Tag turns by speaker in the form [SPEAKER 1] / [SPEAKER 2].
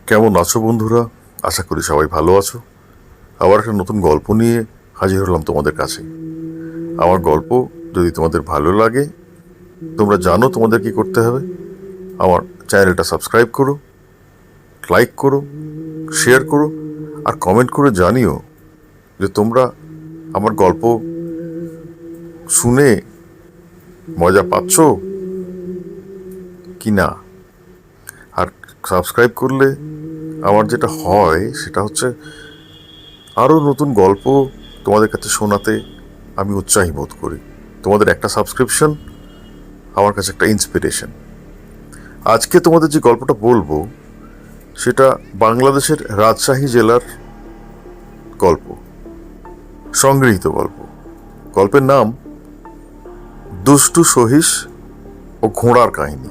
[SPEAKER 1] কেমন আছো বন্ধুরা? আশা করি সবাই ভালো আছো। আবার একটা নতুন গল্প নিয়ে হাজির হলাম তোমাদের কাছে। আমার গল্প যদি তোমাদের ভালো লাগে, তোমরা জানো তোমাদের কি করতে হবে। আমার চ্যানেলটা সাবস্ক্রাইব করো, লাইক করো, শেয়ার করো, আর কমেন্ট করে জানিও যে তোমরা আমার গল্প শুনে মজা পাচ্ছ কি না। আর সাবস্ক্রাইব করলে আমার যেটা হয় সেটা হচ্ছে আরও নতুন গল্প তোমাদের কাছে শোনাতে আমি উৎসাহী বোধ করি। তোমাদের একটা সাবস্ক্রিপশন আমার কাছে একটা ইন্সপিরেশন। আজকে তোমাদের যে গল্পটা বলবো সেটা বাংলাদেশের রাজশাহী জেলার গল্প, সংগৃহীত গল্প। গল্পের নাম দুষ্টু সহিস ও ঘোড়ার কাহিনী।